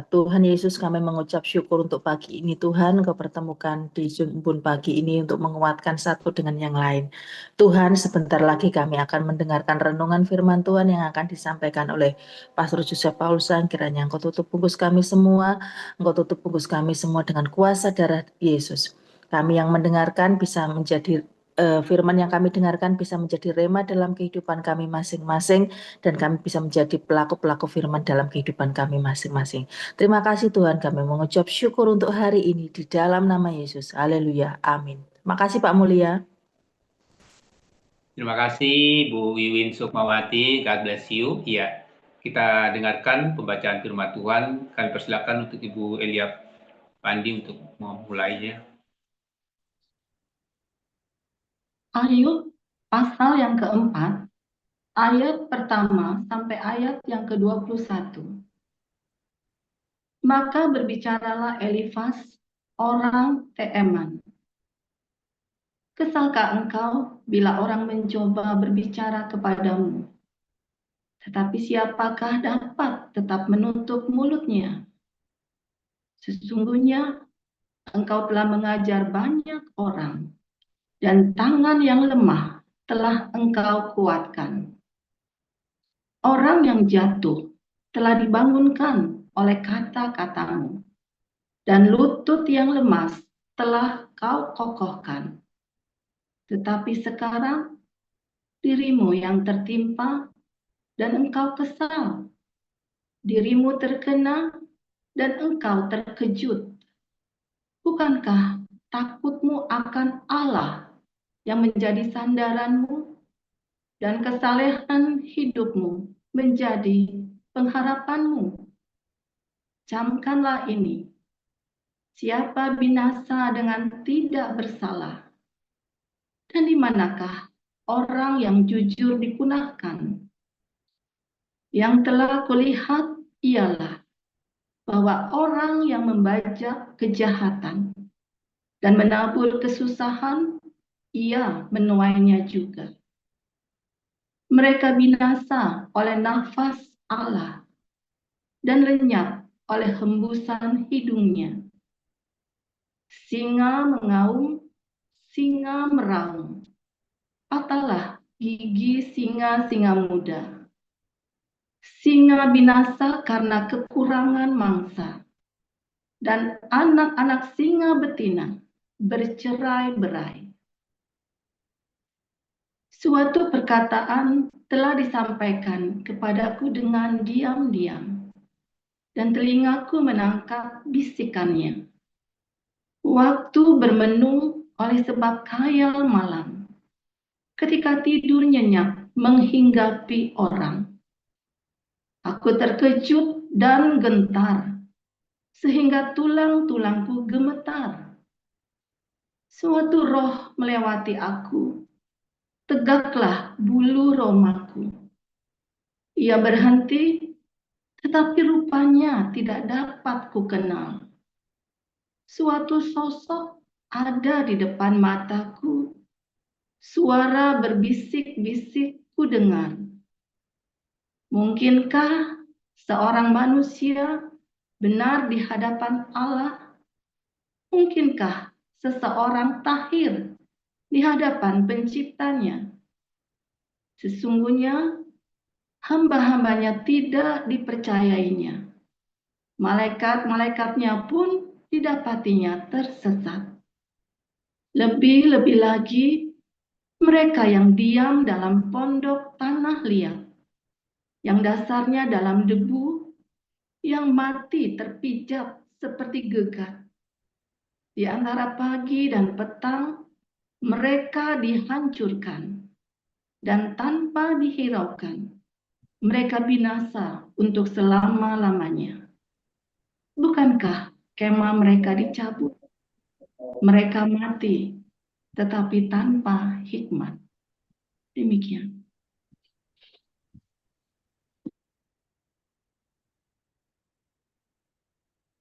Tuhan Yesus, kami mengucap syukur untuk pagi ini. Tuhan, Engkau pertemukan di Zoom pagi ini untuk menguatkan satu dengan yang lain. Tuhan, sebentar lagi kami akan mendengarkan renungan firman Tuhan yang akan disampaikan oleh Pastor Joseph Paulsan. Kiranya Engkau tutup bungkus kami semua, Engkau tutup bungkus kami semua dengan kuasa darah Yesus. Kami yang mendengarkan bisa menjadi firman yang kami dengarkan bisa menjadi rema dalam kehidupan kami masing-masing, dan kami bisa menjadi pelaku-pelaku firman dalam kehidupan kami masing-masing. Terima kasih Tuhan, kami mengucap syukur untuk hari ini di dalam nama Yesus. Haleluya. Amin. Terima kasih Pak Mulia. Terima kasih Bu Wiwin Sukmawati, God bless you. Ya, kita dengarkan pembacaan firman Tuhan. Kami persilakan untuk Ibu Elia Pandi untuk memulainya. Ayub pasal yang keempat, ayat pertama sampai ayat yang ke-21. Maka berbicaralah Elifaz, orang Teeman. Kesalkah engkau bila orang mencoba berbicara kepadamu? Tetapi siapakah dapat tetap menutup mulutnya? Sesungguhnya engkau telah mengajar banyak orang, dan tangan yang lemah telah engkau kuatkan. Orang yang jatuh telah dibangunkan oleh kata-katamu, dan lutut yang lemas telah kau kokohkan. Tetapi sekarang dirimu yang tertimpa dan engkau kesal. Dirimu terkena dan engkau terkejut. Bukankah takutmu akan Allah yang menjadi sandaranmu, dan kesalehan hidupmu menjadi pengharapanmu? Camkanlah ini, siapa binasa dengan tidak bersalah, dan di manakah orang yang jujur dipunahkan? Yang telah kulihat ialah bahwa orang yang membajak kejahatan dan menabur kesusahan, ia menuainya juga. Mereka binasa oleh nafas Allah dan lenyap oleh hembusan hidungnya. Singa mengaum, singa meraung. Patahlah gigi singa-singa muda. Singa binasa karena kekurangan mangsa, dan anak-anak singa betina bercerai-berai. Suatu perkataan telah disampaikan kepadaku dengan diam-diam, dan telingaku menangkap bisikannya. Waktu bermenung oleh sebab khayal malam, ketika tidur nyenyak menghinggapi orang. Aku terkejut dan gentar, sehingga tulang-tulangku gemetar. Suatu roh melewati aku, tegaklah bulu romaku. Ia berhenti, tetapi rupanya tidak dapat kukenal. Suatu sosok ada di depan mataku, suara berbisik-bisik kudengar. Mungkinkah seorang manusia benar di hadapan Allah? Mungkinkah seseorang tahir di hadapan penciptanya? Sesungguhnya hamba-hambanya tidak dipercayainya. Malaikat-malaikatnya pun didapatinya tersesat. Lebih-lebih lagi mereka yang diam dalam pondok tanah liat, yang dasarnya dalam debu, yang mati terpijak seperti gegat. Di antara pagi dan petang mereka dihancurkan, dan tanpa dihiraukan mereka binasa untuk selama-lamanya. Bukankah kemah mereka dicabut? Mereka mati, tetapi tanpa hikmat. Demikian.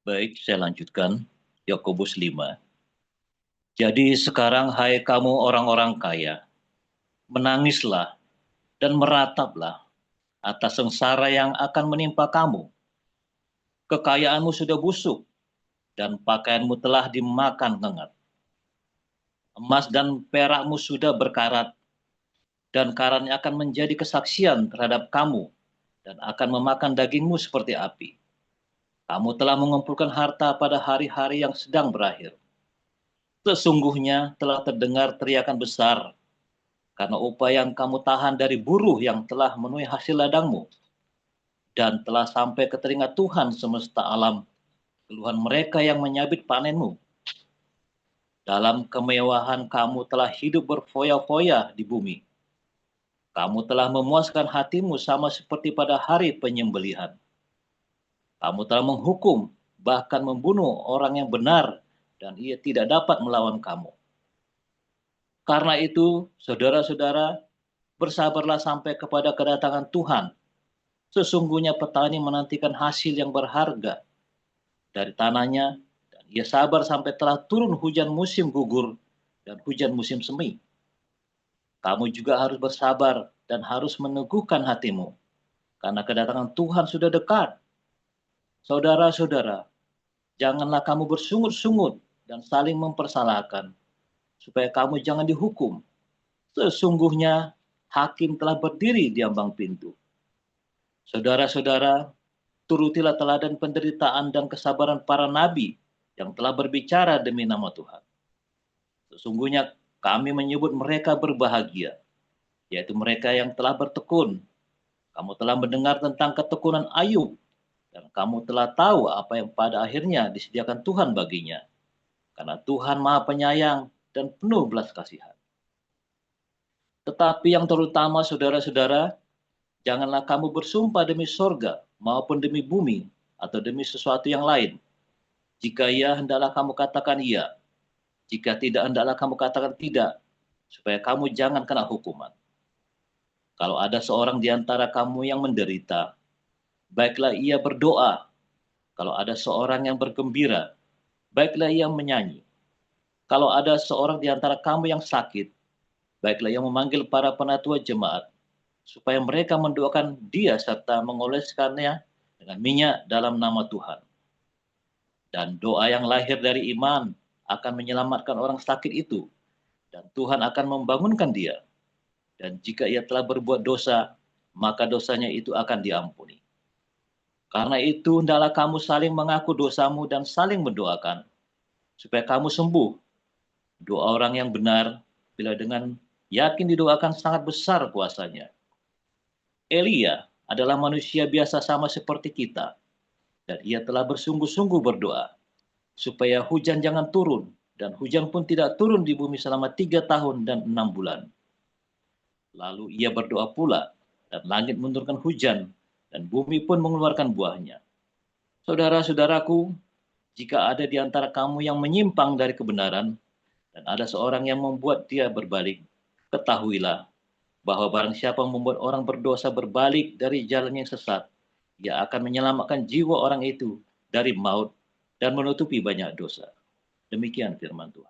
Baik, saya lanjutkan. Yakobus 5. Jadi sekarang hai kamu orang-orang kaya, menangislah dan merataplah atas sengsara yang akan menimpa kamu. kekayaanmu sudah busuk, dan pakaianmu telah dimakan lengat. Emas dan perakmu sudah berkarat, dan karatnya akan menjadi kesaksian terhadap kamu, dan akan memakan dagingmu seperti api. Kamu telah mengumpulkan harta pada hari-hari yang sedang berakhir. Sesungguhnya telah terdengar teriakan besar, karena upah yang kamu tahan dari buruh yang telah menuai hasil ladangmu, dan telah sampai ke telinga Tuhan semesta alam, keluhan mereka yang menyabit panenmu. Dalam kemewahan kamu telah hidup berfoya-foya di bumi. Kamu telah memuaskan hatimu sama seperti pada hari penyembelihan. Kamu telah menghukum, bahkan membunuh orang yang benar, dan ia tidak dapat melawan kamu. Karena itu, saudara-saudara, bersabarlah sampai kepada kedatangan Tuhan. Sesungguhnya petani menantikan hasil yang berharga dari tanahnya, dan ia sabar sampai telah turun hujan musim gugur dan hujan musim semi. Kamu juga harus bersabar dan harus meneguhkan hatimu, karena kedatangan Tuhan sudah dekat. Saudara-saudara, janganlah kamu bersungut-sungut dan saling mempersalahkan, supaya kamu jangan dihukum. Sesungguhnya hakim telah berdiri di ambang pintu. Saudara-saudara, turutilah teladan penderitaan dan kesabaran para nabi yang telah berbicara demi nama Tuhan. Sesungguhnya kami menyebut mereka berbahagia, yaitu mereka yang telah bertekun. Kamu telah mendengar tentang ketekunan Ayub, dan kamu telah tahu apa yang pada akhirnya disediakan Tuhan baginya. Karena Tuhan Maha Penyayang dan penuh belas kasihan. Tetapi yang terutama, saudara-saudara, janganlah kamu bersumpah demi sorga maupun demi bumi atau demi sesuatu yang lain. Jika ya, hendaklah kamu katakan iya. Jika tidak, hendaklah kamu katakan tidak, supaya kamu jangan kena hukuman. Kalau ada seorang di antara kamu yang menderita, baiklah ia berdoa. Kalau ada seorang yang bergembira, baiklah ia menyanyi. Kalau ada seorang di antara kamu yang sakit, baiklah ia memanggil para penatua jemaat, supaya mereka mendoakan dia serta mengoleskannya dengan minyak dalam nama Tuhan. Dan doa yang lahir dari iman akan menyelamatkan orang sakit itu, dan Tuhan akan membangunkan dia. Dan jika ia telah berbuat dosa, maka dosanya itu akan diampuni. Karena itu, hendaklah kamu saling mengaku dosamu dan saling mendoakan, supaya kamu sembuh. Doa orang yang benar, bila dengan yakin didoakan, sangat besar kuasanya. Elia adalah manusia biasa sama seperti kita, dan ia telah bersungguh-sungguh berdoa, supaya hujan jangan turun, dan hujan pun tidak turun di bumi selama 3 tahun dan 6 bulan. Lalu ia berdoa pula, dan langit menurunkan hujan, dan bumi pun mengeluarkan buahnya. Saudara-saudaraku, jika ada di antara kamu yang menyimpang dari kebenaran, dan ada seorang yang membuat dia berbalik, ketahuilah bahwa barang siapa membuat orang berdosa berbalik dari jalan yang sesat, ia akan menyelamatkan jiwa orang itu dari maut dan menutupi banyak dosa. Demikian firman Tuhan.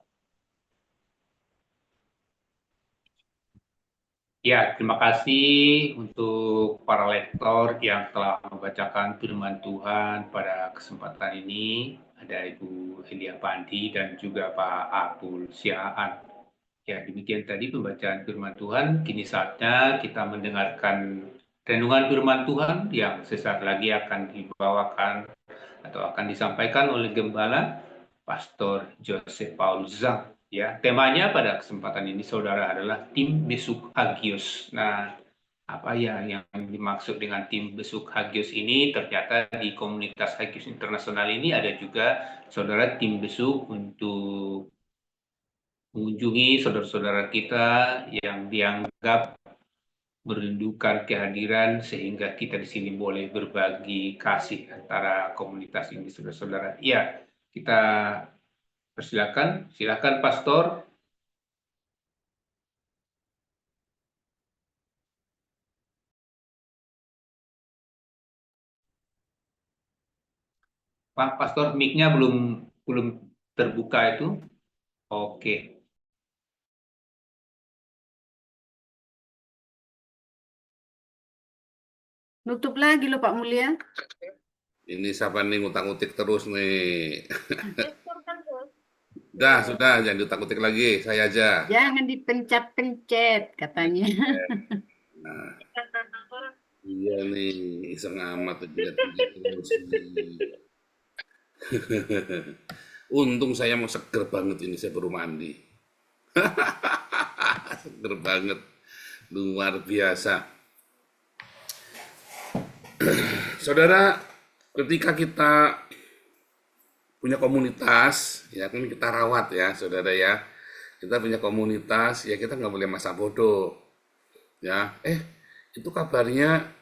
Ya, terima kasih untuk para lektor yang telah membacakan firman Tuhan pada kesempatan ini. Ada Ibu Elia Pandi dan juga Pak Abdul Syaan. Ya, demikian tadi pembacaan firman Tuhan. Kini saatnya kita mendengarkan renungan firman Tuhan yang sesaat lagi akan dibawakan atau akan disampaikan oleh Gembala Pastor Joseph Paul Zhang. Ya, temanya pada kesempatan ini, saudara, adalah tim besuk Hagios. Nah, apa ya yang dimaksud dengan tim besuk Hagios ini? Ternyata di komunitas Hagios Internasional ini ada juga, saudara, tim besuk untuk mengunjungi saudara-saudara kita yang dianggap merindukan kehadiran, sehingga kita di sini boleh berbagi kasih antara komunitas ini, saudara-saudara. Ya, kita silakan Pastor. Pak Pastor, mic-nya belum terbuka itu. Oke. Nutup lagi loh Pak Mulia. Ini siapa nih ngutang-utik terus nih? Sudah, jangan diutak-utik lagi, saya aja. Jangan dipencet-pencet katanya. Nah, iya nih, iseng amat pencet-pencet terus nih. Untung saya mau seger banget ini, saya baru mandi. Seger banget, luar biasa. Saudara, ketika kita punya komunitas, ya kan kita rawat ya, saudara ya. Kita punya komunitas, ya kita nggak boleh masa bodoh. Ya, itu kabarnya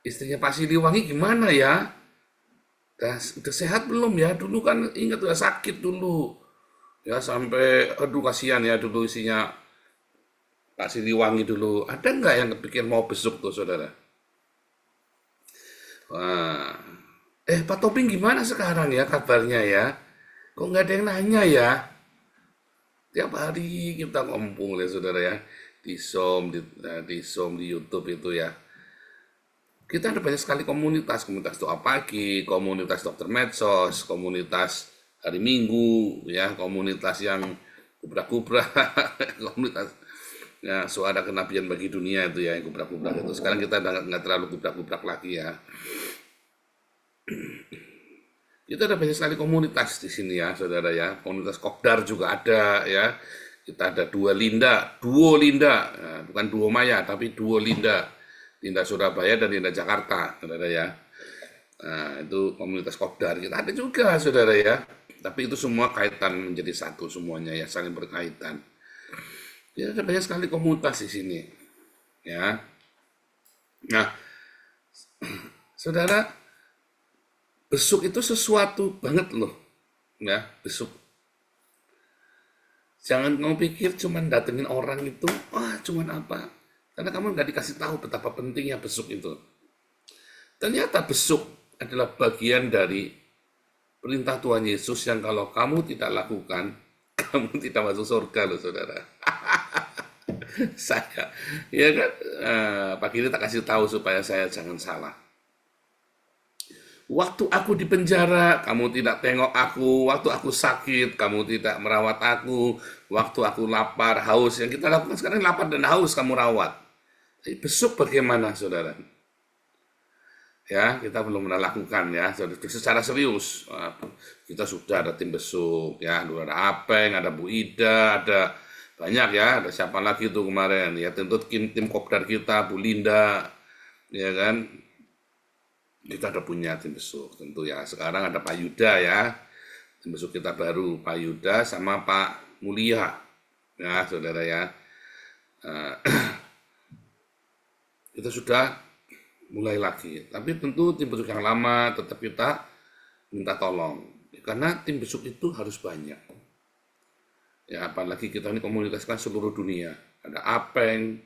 istrinya Pak Siliwangi gimana ya? Udah sehat belum ya? Dulu kan ingat udah sakit dulu. Ya sampai, aduh kasihan ya dulu isinya Pak Siliwangi dulu. Ada nggak yang kepikir mau besuk tuh saudara? Wah, Pak Toping gimana sekarang ya kabarnya ya? Kok nggak ada yang nanya ya? Tiap hari kita ngumpul ya saudara ya. Di Zoom, di YouTube itu ya. Kita ada banyak sekali komunitas doa pagi, komunitas dokter medsos, komunitas hari Minggu, ya, komunitas yang kubrak-kubrak, komunitas ya, suara kenabian bagi dunia itu ya, yang kubrak-kubrak itu. Sekarang kita nggak terlalu kubrak-kubrak lagi ya. Kita ada banyak sekali komunitas di sini ya, saudara ya. Komunitas Kopdar juga ada ya. Kita ada Duo Linda, ya, bukan Duo Maya, tapi Duo Linda. Linda Surabaya dan Linda Jakarta, saudara ya. Nah, itu komunitas Kopdar. Kita ada juga, saudara ya. Tapi itu semua kaitan menjadi satu semuanya ya, saling berkaitan. Ya, ada banyak sekali komunitas di sini. Ya. Nah, saudara, besuk itu sesuatu banget loh. Ya, besuk. Jangan kamu pikir cuman datengin orang itu, cuman apa? Karena kamu nggak dikasih tahu betapa pentingnya besuk itu. Ternyata besuk adalah bagian dari perintah Tuhan Yesus yang kalau kamu tidak lakukan, kamu tidak masuk surga loh saudara. Saya, ya kan, Pak Giri tak kasih tahu supaya saya jangan salah. Waktu aku di penjara, kamu tidak tengok aku. Waktu aku sakit, kamu tidak merawat aku. Waktu aku lapar, haus. Yang kita lakukan sekarang lapar dan haus kamu rawat. Tapi besuk bagaimana, saudara? Ya, kita belum pernah lakukan ya, secara serius. Kita sudah ada tim besuk, ya, ada Apeng, ada Bu Ida, ada banyak ya, ada siapa lagi tuh kemarin, ya, tentu tim Kopdar kita, Bu Linda, ya kan, kita ada punya tim besuk, tentu ya. Sekarang ada Pak Yuda ya, tim besuk kita baru, Pak Yuda sama Pak Mulia, ya, saudara ya. Kita sudah mulai lagi, tapi tentu tim besuk yang lama tetap kita minta tolong, karena tim besuk itu harus banyak. Ya, apalagi kita ini komunitas kan seluruh dunia. Ada Apeng,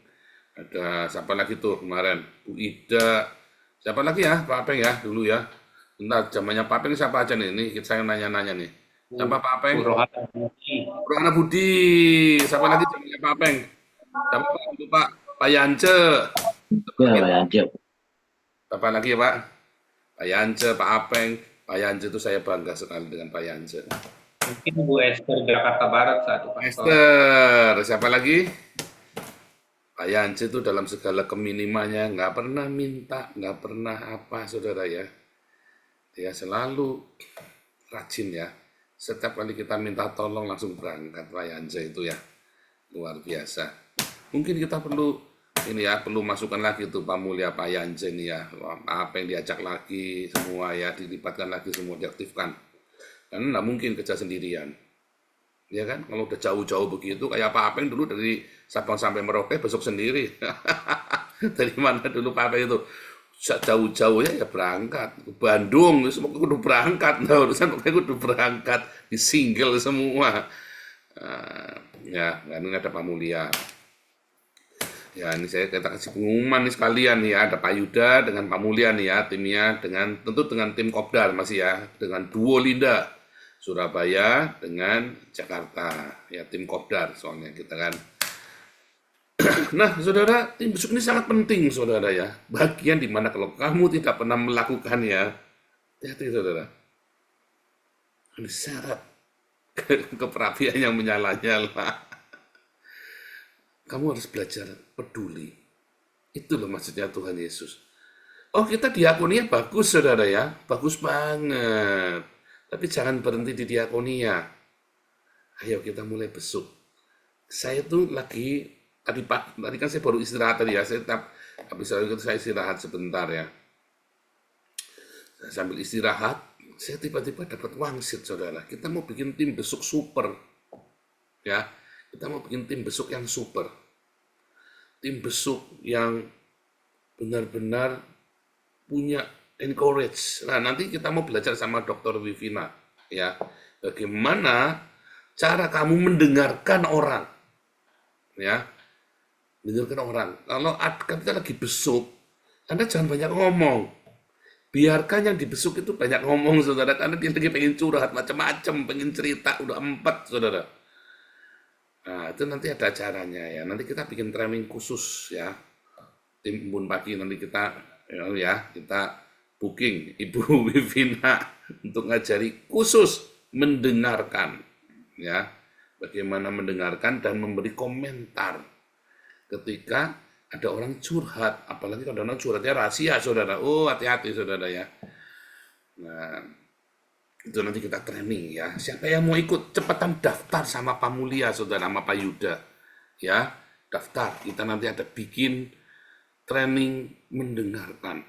ada siapa lagi tuh kemarin, Bu Ida, siapa lagi ya, Pak Apeng ya dulu ya. Bentar, zamannya Pak Apeng siapa aja nih? Ini saya nanya-nanya nih. Siapa Pak Apeng? Rohana Budi. Siapa lagi zamannya Pak Apeng? Siapa Pak Yance. Ya, Pak Yance. Siapa lagi ya Pak? Pak Yance, Pak Apeng. Pak Yance itu saya bangga sekali dengan Pak Yance. Mungkin Bu Esther Jakarta Barat satu. Esther, siapa lagi? Pak Yance itu dalam segala keminimannya nggak pernah minta, nggak pernah apa, saudara ya. Dia selalu rajin ya. Setiap kali kita minta tolong langsung berangkat Pak Yance itu ya. Luar biasa. Mungkin kita perlu ini ya, perlu masukkan lagi tuh Pak Mulia, Pak Yance ini ya. Apa yang diajak lagi semua ya, dilibatkan lagi semua, diaktifkan. Karena nggak mungkin kerja sendirian. Ya kan, kalau udah jauh-jauh begitu, kayak Pak Apeng dulu dari Sabang sampai Merauke besok sendiri. Dari mana dulu Pak Apeng itu? Jauh-jauh ya berangkat. Ke Bandung, semua kudu berangkat. Nah, urusan pokoknya kudu berangkat. Di single semua. Ya, kan ini ada Pak Mulia. Ya, ini kita kasih pengumuman nih sekalian nih ya. Ada Pak Yuda dengan Pak Mulia nih ya, timnya tentu dengan tim Kopdar masih ya, dengan Duo Linda Surabaya dengan Jakarta ya, tim Kopdar soalnya kita kan. Nah, saudara, tim besuk ini sangat penting saudara ya. Bagian dimana kalau kamu tidak pernah melakukannya, Hati-hati saudara. Ini syarat keperapian yang menyala-nyala. Kamu harus belajar peduli. Itu loh maksudnya Tuhan Yesus. Oh, kita diakonia bagus saudara ya, bagus banget. Tapi jangan berhenti di diakonia. Ayo kita mulai besuk. Saya tuh lagi tadi kan saya baru istirahat tadi ya. Habis itu saya istirahat sebentar ya. Sambil istirahat, saya tiba-tiba dapat wangsit saudara. Kita mau bikin tim besuk super, ya. Kita mau bikin tim besuk yang super, tim besuk yang benar-benar punya encourage. Nah, nanti kita mau belajar sama Dr. Vivina, ya, bagaimana cara kamu mendengarkan orang, ya, mendengarkan orang. Kalau kita lagi besuk, Anda jangan banyak ngomong. Biarkan yang dibesuk itu banyak ngomong, saudara, karena dia lagi pengen curhat macam-macam, pengen cerita, udah 4, saudara. Nah, itu nanti ada caranya ya. Nanti kita bikin training khusus ya. Tim Embun Pagi nanti kita booking Ibu Vivina untuk ngajari khusus mendengarkan ya. Bagaimana mendengarkan dan memberi komentar ketika ada orang curhat, apalagi kalau orang curhatnya rahasia, saudara. Oh, hati-hati, saudara ya. Nah, itu nanti kita training ya. Siapa yang mau ikut, cepetan daftar sama Pak Mulia, saudara, sama Pak Yuda. Ya, daftar. Kita nanti ada bikin training mendengarkan.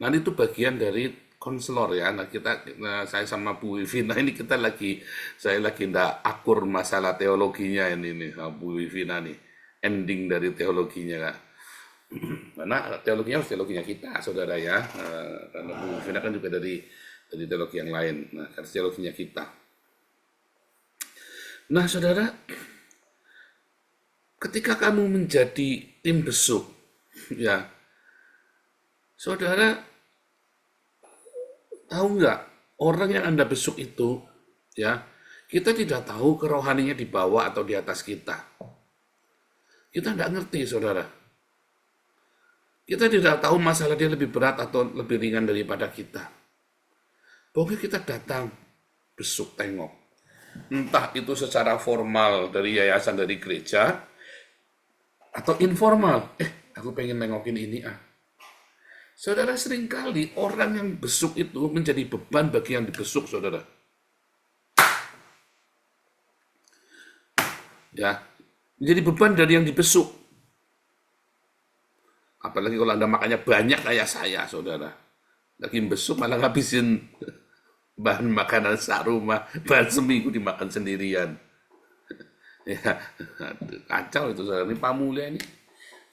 Nanti itu bagian dari konselor ya. Nah, saya sama Bu Vivina ini saya lagi ndak akur masalah teologinya ini sama Bu Vivina nih. Ending dari teologinya, Kak. Karena teologinya harus teologinya kita, saudara ya. Karena Bu Vivina kan juga dari teologi yang lain. Nah, harus teologinya kita. Nah, saudara, ketika kamu menjadi tim besuk, ya, saudara, tahu nggak, orang yang Anda besuk itu, ya, kita tidak tahu kerohaninya di bawah atau di atas kita. Kita nggak ngerti, saudara. Kita tidak tahu masalah dia lebih berat atau lebih ringan daripada kita. Pokoknya kita datang, besuk, tengok. Entah itu secara formal dari yayasan, dari gereja, atau informal. Aku pengen nengokin ini Saudara, seringkali orang yang besuk itu menjadi beban bagi yang dibesuk, saudara. Ya, menjadi beban dari yang dibesuk. Apalagi kalau Anda makannya banyak kayak saya, saudara. Lagi besuk malah ngabisin bahan makanan sarumah, bahan seminggu dimakan sendirian. Ya, kacau itu, saudara. Ini Pak Mulia ini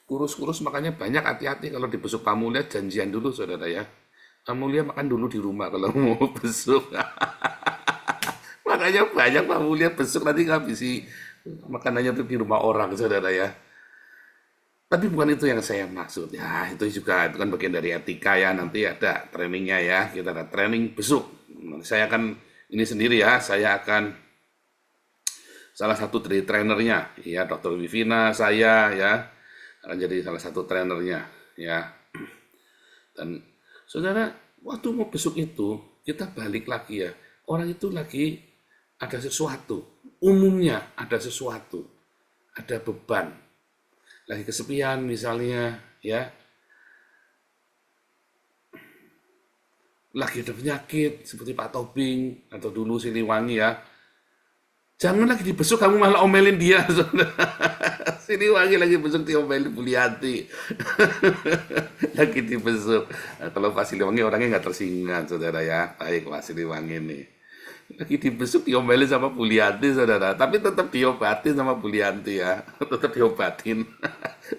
kurus-kurus makannya banyak, hati-hati kalau dibesuk Pak Mulia, janjian dulu, saudara ya. Pak Mulia makan dulu di rumah kalau mau besuk. Makanya banyak Pak Mulia besuk, nanti ngabisi makanannya di rumah orang, saudara ya. Tapi bukan itu yang saya maksud. Ya, itu kan bagian dari etika ya. Nanti ada trainingnya ya. Kita ada training besuk. Saya akan ini sendiri ya. Saya akan salah satu dari trainernya. Ya, Dr. Vivina, saya ya akan jadi salah satu trainernya ya. Dan saudara, waktu mau besuk itu kita balik lagi ya. Orang itu lagi ada sesuatu. Umumnya ada sesuatu. Ada beban. Lagi kesepian misalnya, ya. Lagi ada penyakit, seperti Pak Tobing, atau dulu Siliwangi ya. Jangan lagi dibesuk, kamu malah omelin dia. Siliwangi lagi besuk, diomelin Bu Lianti. Lagi dibesuk. Nah, kalau Pak Siliwangi orangnya nggak tersinggung, saudara ya. Baik Pak Siliwangi nih. Lagi dibesuk diomelin sama Bu Lianti, saudara. Tapi tetap diobatin sama Bu Lianti ya. Tetap diobatin.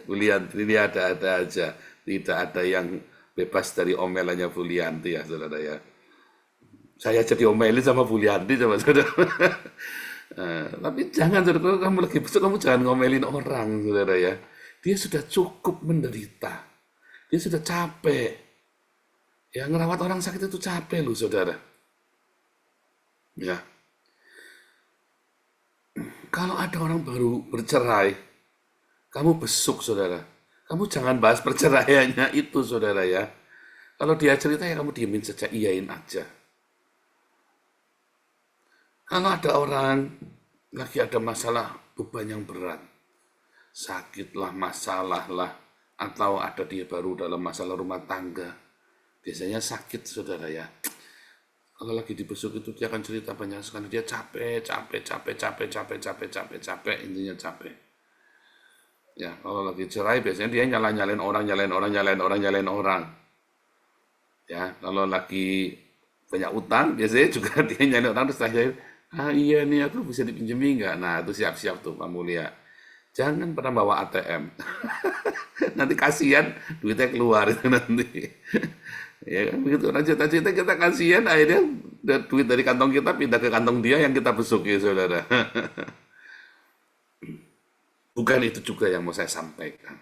Bu Lianti ini ada-ada aja. Tidak ada yang bebas dari omelannya Bu Lianti ya, saudara ya. Saya jadi omelin sama Bu Lianti, sama saudara. Tapi jangan, saudara, kalau kamu lagi besuk, kamu jangan ngomelin orang, saudara ya. Dia sudah cukup menderita. Dia sudah capek. Ya, ngerawat orang sakit itu capek loh, saudara. Ya. Kalau ada orang baru bercerai, kamu besuk, saudara. Kamu jangan bahas perceraiannya itu, saudara ya. Kalau dia cerita ya kamu diemin saja, iyain aja. Kalau ada orang lagi ada masalah beban yang berat, sakit lah, masalah lah, atau ada dia baru dalam masalah rumah tangga, biasanya sakit saudara ya. Kalau lagi dibesuk itu dia akan cerita banyak sekali, dia capek, intinya capek. Ya, kalau lagi cerai biasanya dia nyalain orang. Ya, kalau lagi banyak utang biasanya juga dia nyalain orang terus tanya, iya nih aku bisa dipinjemi nggak? Nah itu siap-siap tuh Pak Mulia. Jangan pernah bawa ATM. Nanti kasihan duitnya keluar itu nanti. Ya kan begitu orang cerita-cerita kita kasihan, akhirnya duit dari kantong kita pindah ke kantong dia yang kita besuk ya saudara. Bukan itu juga yang mau saya sampaikan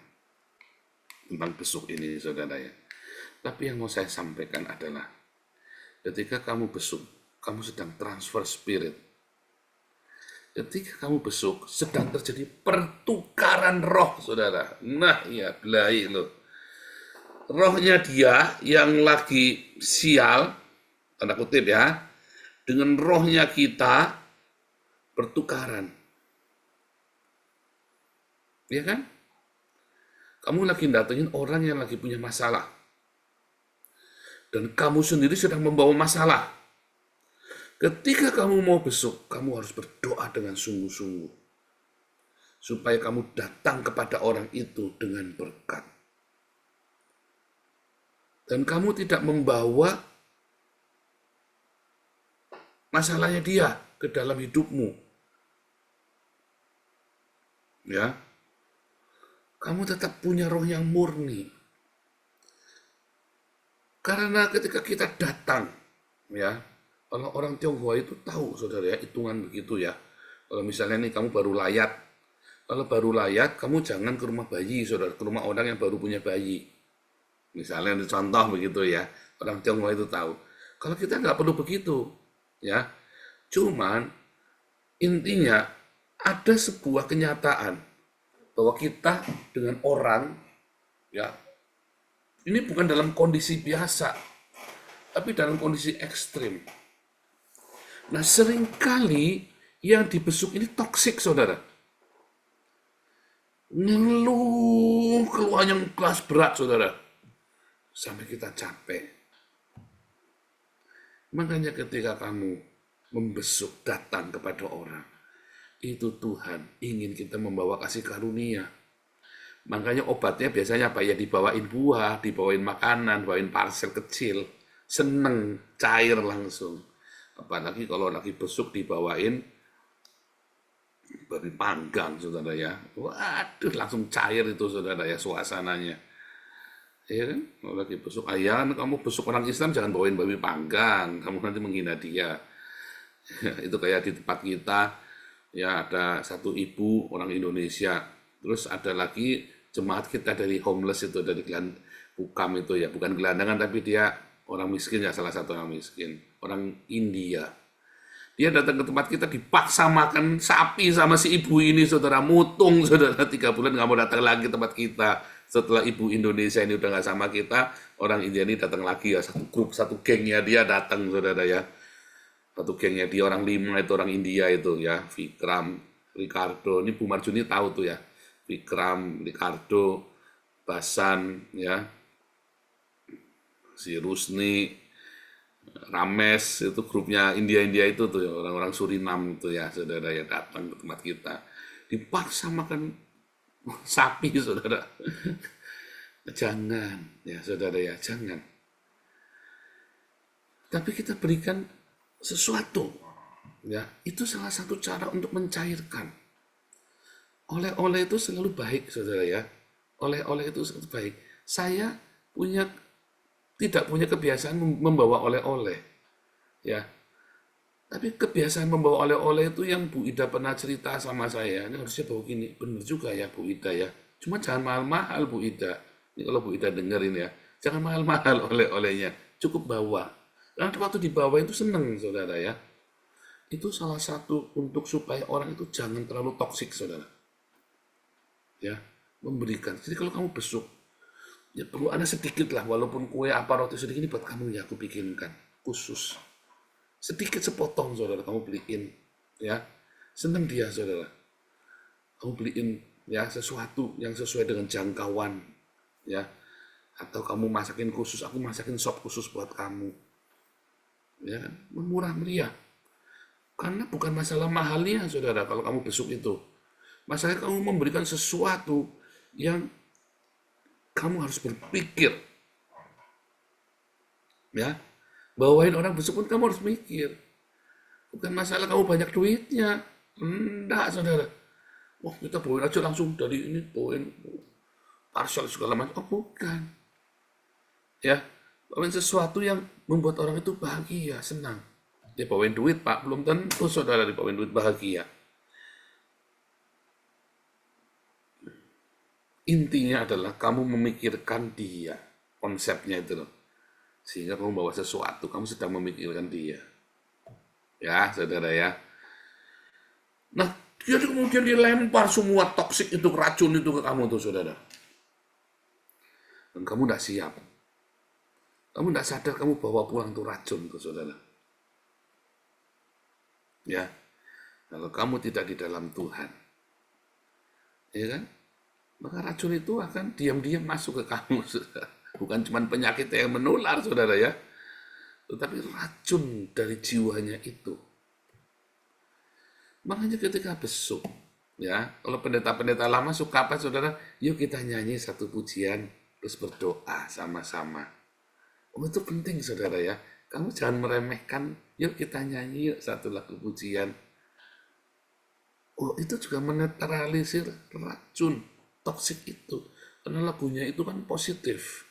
tentang besuk ini saudara ya. Tapi yang mau saya sampaikan adalah ketika kamu besuk, kamu sedang transfer spirit. Ketika kamu besuk, sedang terjadi pertukaran roh saudara. Nah iya, belai loh. Rohnya dia yang lagi sial, tanda kutip ya, dengan rohnya kita bertukaran. Ya kan? Kamu lagi datengin orang yang lagi punya masalah. Dan kamu sendiri sedang membawa masalah. Ketika kamu mau besuk, kamu harus berdoa dengan sungguh-sungguh. Supaya kamu datang kepada orang itu dengan berkat. Dan kamu tidak membawa masalahnya dia ke dalam hidupmu. Ya. Kamu tetap punya roh yang murni. Karena ketika kita datang, ya, kalau orang Tionghoa itu tahu, saudara ya, hitungan begitu ya. Kalau misalnya nih kamu baru layat, kalau baru layat, kamu jangan ke rumah bayi, saudara, ke rumah orang yang baru punya bayi. Misalnya contoh begitu ya, orang Tionghoa itu tahu. Kalau kita nggak perlu begitu, ya. Cuman intinya ada sebuah kenyataan bahwa kita dengan orang, ya, ini bukan dalam kondisi biasa, tapi dalam kondisi ekstrim. Nah, seringkali yang dibesuk ini toksik, saudara. Ngeluh, keluhan yang kelas berat, saudara. Sampai kita capek. Makanya ketika kamu membesuk datang kepada orang, itu Tuhan ingin kita membawa kasih karunia. Makanya obatnya biasanya apa ya, dibawain buah, dibawain makanan, bawain parcel kecil, seneng, cair langsung. Apalagi kalau lagi besuk dibawain babi panggang, saudara ya. Waduh, langsung cair itu saudara ya suasananya. Ya kan? Kalau lagi besuk ayam, kamu besuk orang Islam jangan bawain babi panggang, kamu nanti menghina dia. Itu kayak di tempat kita, ya ada satu ibu orang Indonesia, terus ada lagi jemaat kita dari homeless itu, dari Bukam itu ya, bukan gelandangan tapi dia orang miskin ya, salah satu orang miskin, orang India. Dia datang ke tempat kita dipaksa makan sapi sama si ibu ini, saudara, mutung, saudara, 3 bulan nggak mau datang lagi ke tempat kita. Setelah ibu Indonesia ini udah nggak sama kita, orang India ini datang lagi ya, satu grup, satu gengnya dia datang, saudara ya. Satu gengnya dia orang 5 itu orang India itu ya, Vikram, Ricardo, ini Bu Marjuni tahu tuh ya, Vikram, Ricardo, Basan ya, si Rusni, Rames, itu grupnya India itu tuh ya, orang-orang Surinam itu ya, saudara ya, datang ke tempat kita, dipaksa makan sapi, saudara. Jangan ya, saudara ya, jangan. Tapi kita berikan sesuatu, ya, itu salah satu cara untuk mencairkan. Oleh-oleh itu selalu baik, saudara ya. Oleh-oleh itu selalu baik. Saya tidak punya kebiasaan membawa oleh-oleh, ya. Tapi kebiasaan membawa oleh-oleh itu yang Bu Ida pernah cerita sama saya, ini harusnya bawa gini, bener juga ya Bu Ida ya. Cuma jangan mahal-mahal Bu Ida. Ini kalau Bu Ida dengerin ya, jangan mahal-mahal oleh-olehnya, cukup bawa. Karena waktu dibawa itu seneng, saudara ya. Itu salah satu untuk supaya orang itu jangan terlalu toksik, saudara. Ya, memberikan. Jadi kalau kamu besuk, Ya perlu ada sedikit lah, walaupun kue apa roti sedikit ini buat kamu ya aku bikinkan khusus. Sedikit sepotong saudara kamu beliin ya. Senang dia saudara. Kamu beliin ya sesuatu yang sesuai dengan jangkauan ya. Atau kamu masakin khusus, aku masakin sop khusus buat kamu. Ya kan? Murah meriah. Karena bukan masalah mahalnya saudara kalau kamu besuk itu. Masalahnya kamu memberikan sesuatu yang kamu harus berpikir. Ya. Bawain orang besok pun kamu harus mikir. Bukan masalah kamu banyak duitnya. Enggak, saudara. Wah, kita bawain aja langsung dari ini, bawain parcel segala macam. Oh, bukan. Ya, bawain sesuatu yang membuat orang itu bahagia, senang. Dia bawain duit, Pak. Belum tentu saudara dibawain duit bahagia. Intinya adalah kamu memikirkan dia. Konsepnya itu loh. Sehingga kamu bawa sesuatu, kamu sedang memikirkan dia. Ya, saudara ya. Nah, dia kemudian dilempar semua toksik itu, racun itu ke kamu tuh, saudara. Dan kamu tidak siap. Kamu tidak sadar kamu bawa pulang tuh racun tuh, saudara. Ya, kalau kamu tidak di dalam Tuhan, ya kan? Maka racun itu akan diam-diam masuk ke kamu, saudara. Bukan cuma penyakit yang menular, saudara ya, tetapi racun dari jiwanya itu. Makanya ketika besuk, ya, kalau pendeta-pendeta lama suka apa, saudara? Yuk kita nyanyi satu pujian, terus berdoa sama-sama. Oh, itu penting, saudara ya. Kamu jangan meremehkan, yuk kita nyanyi yuk satu lagu pujian. Oh, itu juga menetralisir racun toksik itu. Karena lagunya itu kan positif.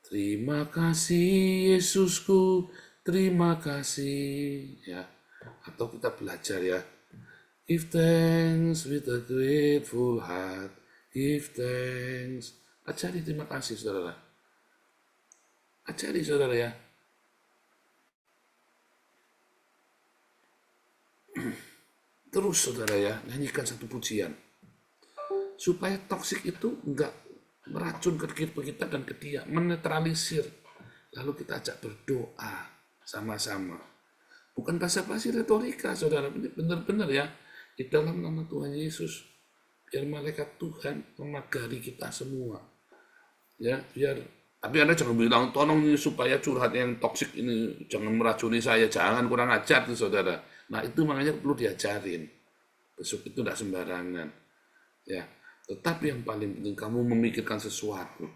Terima kasih Yesusku, terima kasih. Ya, atau kita belajar ya. Give thanks with a grateful heart. Give thanks. Ajari terima kasih, saudara. Ajari, saudara ya. Terus, saudara ya, nyanyikan satu pujian. Supaya toksik itu enggak meracun ke kita dan ke dia, menetralisir. Lalu kita ajak berdoa sama-sama. Bukan basa-basi retorika, saudara. Benar-benar ya. Di dalam nama Tuhan Yesus. Biar malaikat Tuhan memagari kita semua. Ya, biar. Tapi Anda jangan bilang, tolong ini supaya curhat yang toksik ini jangan meracuni saya. Jangan, kurang ajar tuh, saudara. Nah, itu makanya perlu diajarin. Besok itu tidak sembarangan. Ya. Tetapi yang paling penting kamu memikirkan sesuatu.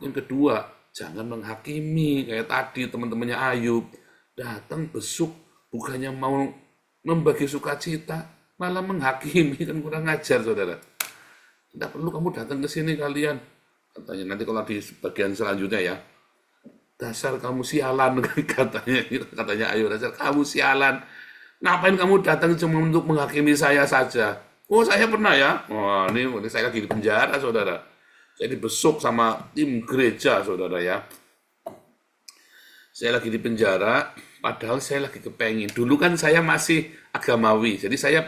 Yang kedua, jangan menghakimi kayak tadi teman-temannya Ayub datang besuk bukannya mau membagi sukacita, malah menghakimi, kan kurang ajar, saudara. Tidak perlu kamu datang ke sini kalian. Katanya nanti kalau di bagian selanjutnya ya, dasar kamu sialan katanya Ayub, dasar kamu sialan. Ngapain kamu datang cuma untuk menghakimi saya saja? Oh, saya pernah ya. Wah, ini saya lagi di penjara, saudara. Saya dibesuk sama tim gereja, saudara ya. Saya lagi di penjara, padahal saya lagi kepengin. Dulu kan saya masih agamawi, jadi saya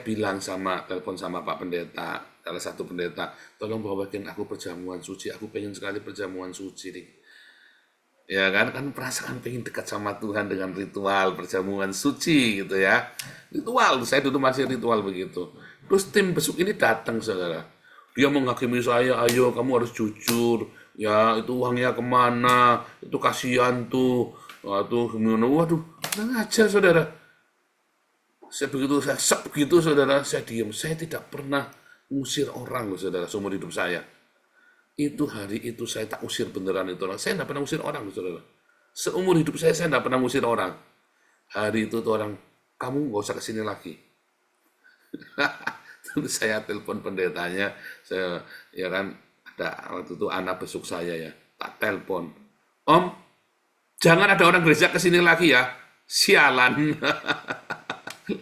bilang telepon sama Pak Pendeta, salah satu pendeta, tolong bawakan aku perjamuan suci. Aku pengen sekali perjamuan suci nih. Ya kan perasaan pengen dekat sama Tuhan dengan ritual perjamuan suci gitu ya. Ritual, saya dulu masih ritual begitu. Terus tim besuk ini datang, saudara. Dia menghakimi saya, ayo kamu harus jujur. Ya, itu uangnya kemana? Itu kasihan tuh. Waduh, ngajar, saudara. Saya begitu, saudara, saya diam. Saya tidak pernah ngusir orang, saudara, seumur hidup saya. Itu hari itu saya tak usir beneran itu orang. Saya tidak pernah usir orang, saudara. Seumur hidup saya tidak pernah usir orang. Hari itu tuh orang, kamu nggak usah kesini lagi. Terus saya telepon pendetanya, saya ya kan ada waktu itu anak besuk saya ya, tak telepon. Om, jangan ada orang gereja kesini lagi ya, sialan.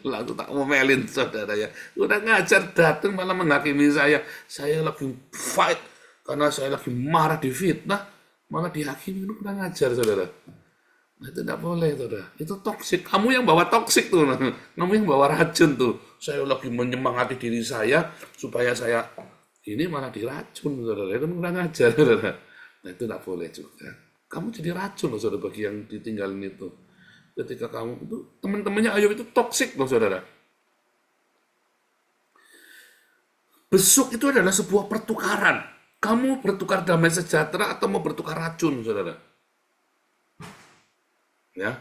Lalu tak ngomelin, saudara ya. Udah ngajar datang malah menghakimi saya. Saya lagi fight. Karena saya lagi marah di fitnah, malah dihakimi, itu kurang ajar, saudara. Nah, itu tidak boleh, saudara. Itu toksik. Kamu yang bawa toksik tuh. Kamu yang bawa racun tuh. Saya lagi menyemangati diri saya, supaya saya Ini malah diracun, saudara. Itu kurang ajar, saudara. Nah, itu tidak boleh juga. Kamu jadi racun loh, saudara, bagi yang ditinggalin itu. Ketika kamu itu, teman-temannya Ayub itu toksik loh, saudara. Besuk itu adalah sebuah pertukaran. Kamu bertukar damai sejahtera atau mau bertukar racun, saudara? Ya,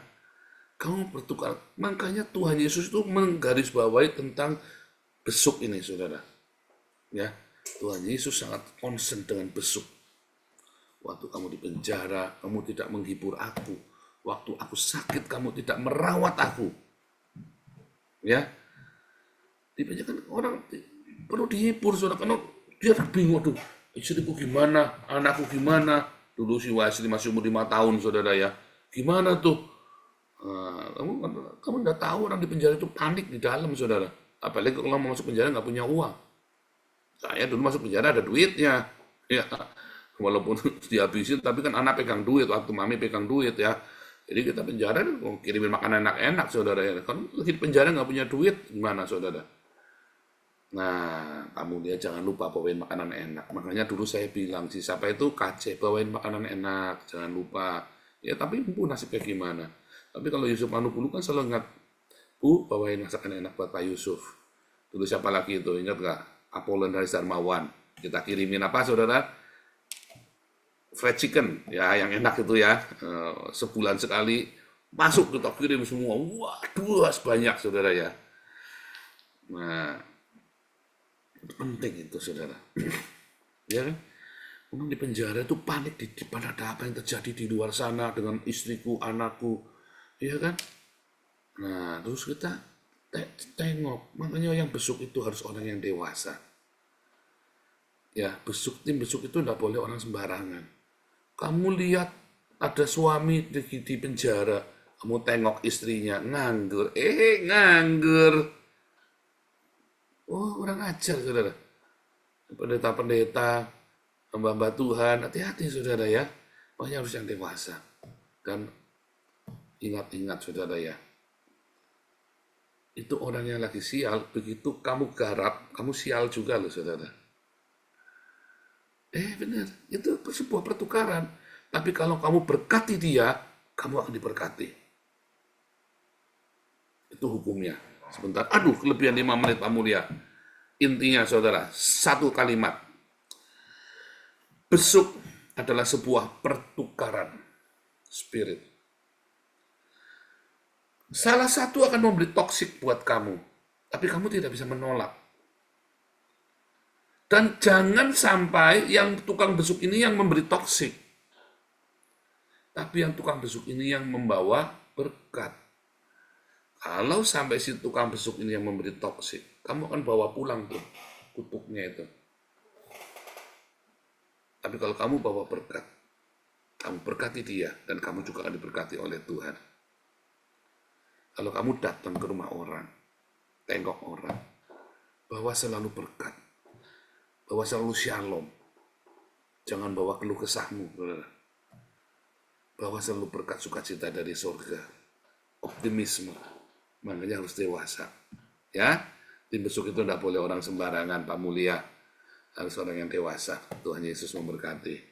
kamu bertukar. Makanya Tuhan Yesus itu menggarisbawahi tentang besuk ini, saudara. Ya, Tuhan Yesus sangat concern dengan besuk. Waktu kamu di penjara, kamu tidak menghibur aku. Waktu aku sakit, kamu tidak merawat aku. Ya, di penjara kan orang perlu dihibur, saudara. Karena dia bingung, aduh, istriku gimana, anakku gimana. Dulu si Wesley masih umur 5 tahun, saudara ya. Gimana tuh? Kamu nggak tahu orang di penjara itu panik di dalam, saudara. Apalagi kalau mau masuk penjara nggak punya uang. Saya dulu masuk penjara ada duitnya, ya. Walaupun dihabisin, tapi kan anak pegang duit, waktu mami pegang duit ya. Jadi kita penjara kirimin makanan enak-enak, saudara ya. Kan lagi di penjara nggak punya duit, gimana, saudara? Nah, kamu dia jangan lupa bawain makanan enak. Makanya dulu saya bilang, si siapa itu KC, bawain makanan enak, jangan lupa. Ya, tapi Bu nasibnya gimana? Tapi kalau Yusuf Manupulu kan selalu ingat, Bu, bawain masakan enak buat Pak Yusuf. Dulu siapa lagi itu, ingat nggak? Apollon Haris Darmawan. Kita kirimin apa, saudara? Fried chicken, ya yang enak itu ya. Sebulan sekali, masuk kita kirim semua. Waduh, banyak, saudara ya. Nah, itu penting itu, saudara. Ya kan? Orang di penjara itu panik di depan ada apa yang terjadi di luar sana dengan istriku, anakku. Ya kan? Nah, terus kita tengok. Makanya yang besuk itu harus orang yang dewasa. Ya, tim besuk itu tidak boleh orang sembarangan. Kamu lihat ada suami di penjara, kamu tengok istrinya nganggur. Nganggur. Oh, orang ajar, saudara. Pendeta-pendeta, hamba-hamba Tuhan, hati-hati, saudara ya. Pokoknya harus yang dewasa. Dan ingat-ingat, saudara ya. Itu orang yang lagi sial, begitu kamu garap, kamu sial juga loh, saudara. Benar, itu sebuah pertukaran. Tapi kalau kamu berkati dia, kamu akan diberkati. Itu hukumnya. Sebentar, aduh, kelebihan 5 menit Pak Mulia. Intinya, saudara, satu kalimat. Besuk adalah sebuah pertukaran spirit. Salah satu akan memberi toksik buat kamu, tapi kamu tidak bisa menolak. Dan jangan sampai yang tukang besuk ini yang memberi toksik, tapi yang tukang besuk ini yang membawa berkat. Kalau sampai si tukang besuk ini yang memberi toksik, kamu akan bawa pulang tuh kutuknya itu. Tapi kalau kamu bawa berkat, kamu berkati dia, dan kamu juga akan diberkati oleh Tuhan. Kalau kamu datang ke rumah orang, tengok orang, bawa selalu berkat, bawa selalu shalom. Jangan bawa keluh kesahmu, bawa selalu berkat sukacita dari surga, optimisme. Makanya harus dewasa. Ya, tim besuk itu tidak boleh orang sembarangan, Pak Mulia. Harus orang yang dewasa. Tuhan Yesus memberkati.